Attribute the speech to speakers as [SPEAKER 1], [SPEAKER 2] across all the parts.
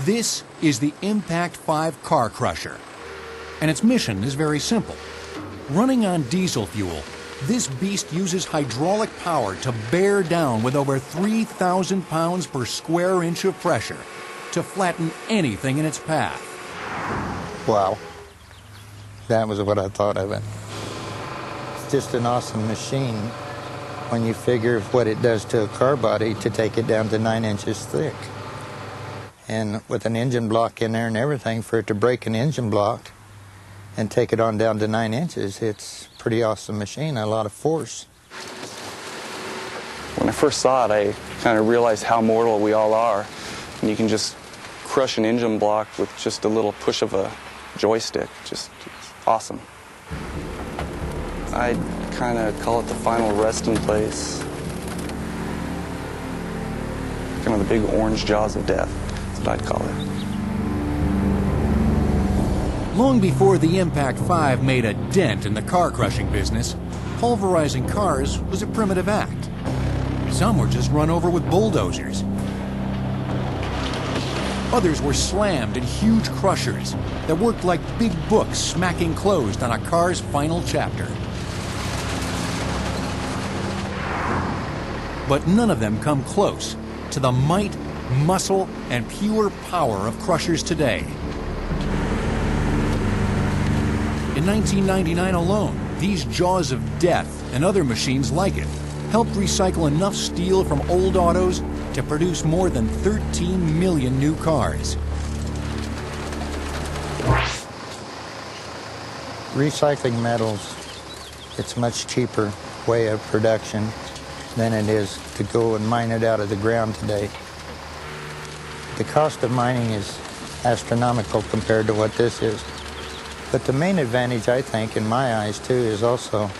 [SPEAKER 1] This is the Impact 5 car crusher, and its mission is very simple. Running on diesel fuel, this beast uses hydraulic power to bear down with over 3,000 pounds per square inch of pressure to flatten anything in its path.
[SPEAKER 2] Wow. That was what I thought of it. It's just an awesome machine when you figure what it does to a car body to take it down to 9 inches thick. And with an engine block in there and everything, for it to break an engine block and take it on down to 9 inches, it's a pretty awesome machine, a lot of force.
[SPEAKER 3] When I first saw it, I kind of realized how mortal we all are. And you can just crush an engine block with just a little push of a joystick. Just awesome. I'd kind of call it the final resting place. Kind of the big orange jaws of death. That's what I'd call it.
[SPEAKER 1] Long before the Impact 5 made a dent in the car crushing business, pulverizing cars was a primitive act. Some were just run over with bulldozers. Others were slammed in huge crushers that worked like big books smacking closed on a car's final chapter. But none of them come close to the might, muscle, and pure power of crushers today. In 1999 alone, these jaws of death and other machines like it helped recycle enough steel from old autos to produce more than 13 million new cars.
[SPEAKER 2] Recycling metals, it's a much cheaper way of production than it is to go and mine it out of the ground today. The cost of mining is astronomical compared to what this is. But the main advantage, I think, in my eyes, too, is also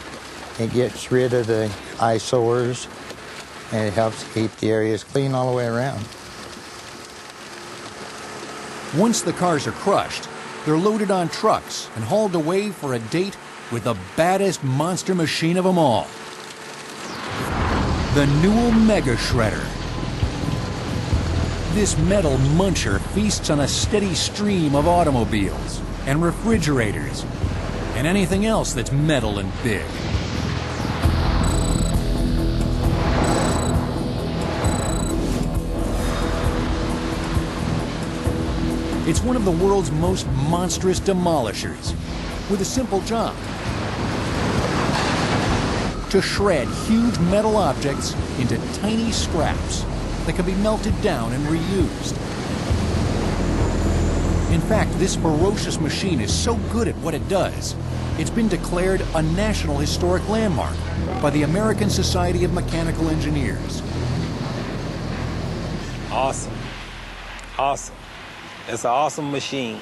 [SPEAKER 2] it gets rid of the eyesores, and it helps keep the areas clean all the way around.
[SPEAKER 1] Once the cars are crushed, they're loaded on trucks and hauled away for a date with the baddest monster machine of them all. The Newell Mega Shredder. This metal muncher feasts on a steady stream of automobiles and refrigerators and anything else that's metal and big. It's one of the world's most monstrous demolishers with a simple job: to shred huge metal objects into tiny scraps that can be melted down and reused. In fact, this ferocious machine is so good at what it does, it's been declared a National Historic Landmark by the American Society of Mechanical Engineers.
[SPEAKER 4] Awesome. Awesome. It's an awesome machine.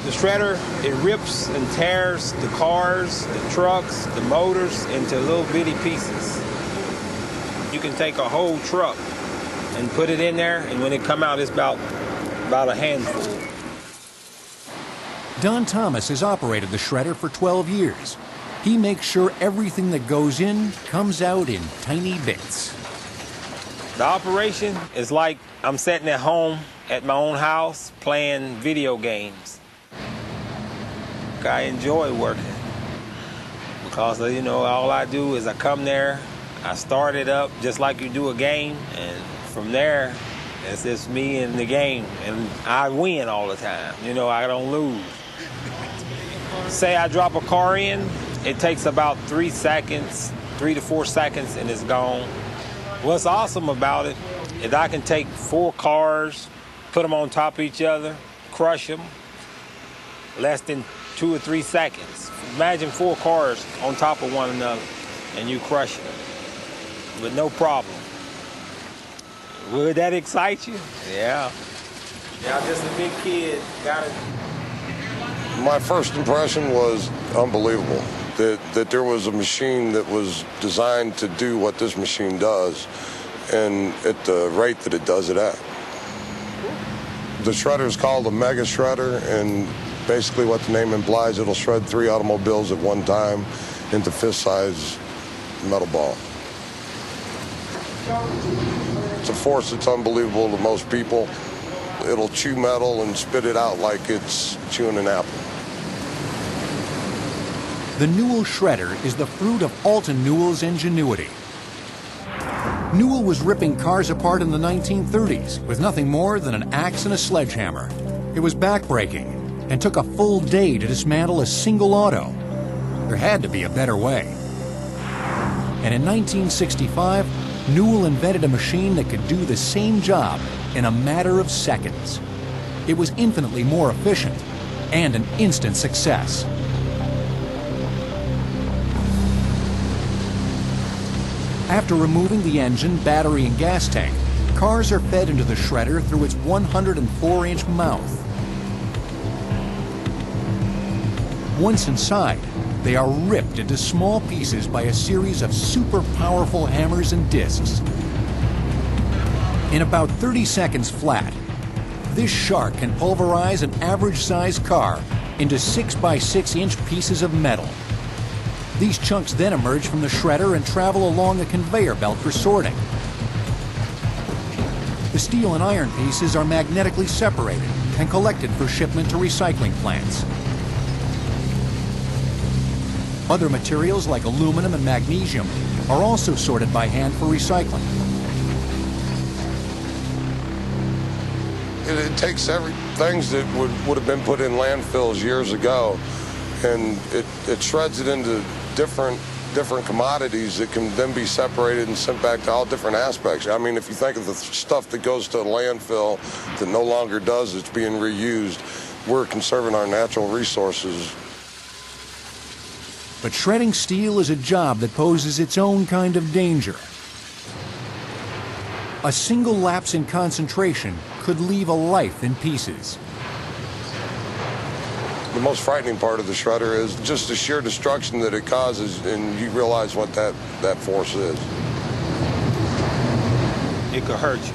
[SPEAKER 4] The shredder, it rips and tears the cars, the trucks, the motors into little bitty pieces. You can take a whole truck and put it in there, and when it come out, it's about a handful.
[SPEAKER 1] Don Thomas has operated the shredder for 12 years. He makes sure everything that goes in comes out in tiny bits.
[SPEAKER 4] The operation is like I'm sitting at home at my own house playing video games. I enjoy working because, you know, all I do is I come there, I start it up just like you do a game, and from there, it's just me and the game, and I win all the time. You know, I don't lose. Say I drop a car in, it takes about 3 to 4 seconds, and it's gone. What's awesome about it is I can take 4 cars, put them on top of each other, crush them, less than 2 or 3 seconds. Imagine 4 cars on top of one another, and you crush them with no problem. Would that excite you? Yeah. Yeah, I'm just a big kid. Got it.
[SPEAKER 5] My first impression was unbelievable. That there was a machine that was designed to do what this machine does, and at the rate that it does it at. The shredder is called a Mega Shredder, and basically what the name implies, it'll shred 3 automobiles at one time into fist-sized metal ball. It's a force that's unbelievable to most people, It'll chew metal and spit it out like it's chewing an apple.
[SPEAKER 1] The Newell shredder is the fruit of Alton Newell's ingenuity. Newell was ripping cars apart in the 1930s with nothing more than an axe and a sledgehammer. It was backbreaking and took a full day to dismantle a single auto. There had to be a better way. And in 1965, Newell invented a machine that could do the same job in a matter of seconds. It was infinitely more efficient and an instant success. After removing the engine, battery, and gas tank, cars are fed into the shredder through its 104-inch mouth. Once inside, they are ripped into small pieces by a series of super powerful hammers and discs. In about 30 seconds flat, this shark can pulverize an average-sized car into 6 by 6-inch pieces of metal. These chunks then emerge from the shredder and travel along a conveyor belt for sorting. The steel and iron pieces are magnetically separated and collected for shipment to recycling plants. Other materials like aluminum and magnesium are also sorted by hand for recycling.
[SPEAKER 5] It takes things that would have been put in landfills years ago, and it shreds it into different commodities that can then be separated and sent back to all different aspects. I mean, if you think of the stuff that goes to a landfill that no longer does, it's being reused. We're conserving our natural resources.
[SPEAKER 1] But shredding steel is a job that poses its own kind of danger. A single lapse in concentration could leave a life in pieces.
[SPEAKER 5] The most frightening part of the shredder is just the sheer destruction that it causes, and you realize what that force is.
[SPEAKER 4] It could hurt you.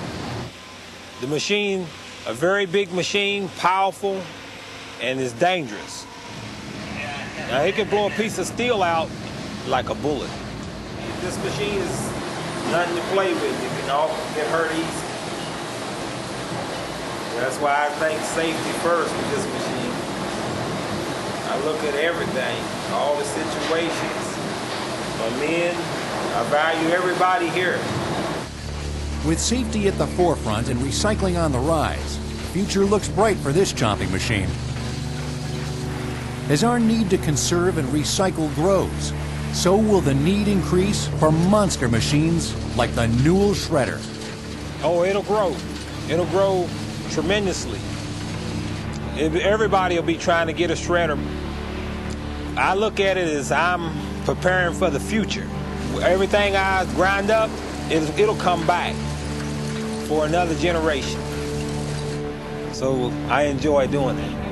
[SPEAKER 4] The machine, a very big machine, powerful, and it's dangerous. Now, it can blow a piece of steel out like a bullet. This machine is nothing to play with. It can all get hurt easy. That's why I think safety first with this machine. I look at everything, all the situations. My men, I value everybody here.
[SPEAKER 1] With safety at the forefront and recycling on the rise, the future looks bright for this chomping machine. As our need to conserve and recycle grows, so will the need increase for monster machines like the Newell shredder.
[SPEAKER 4] Oh, it'll grow. It'll grow tremendously. Everybody will be trying to get a shredder. I look at it as I'm preparing for the future. Everything I grind up, it'll come back for another generation. So I enjoy doing that.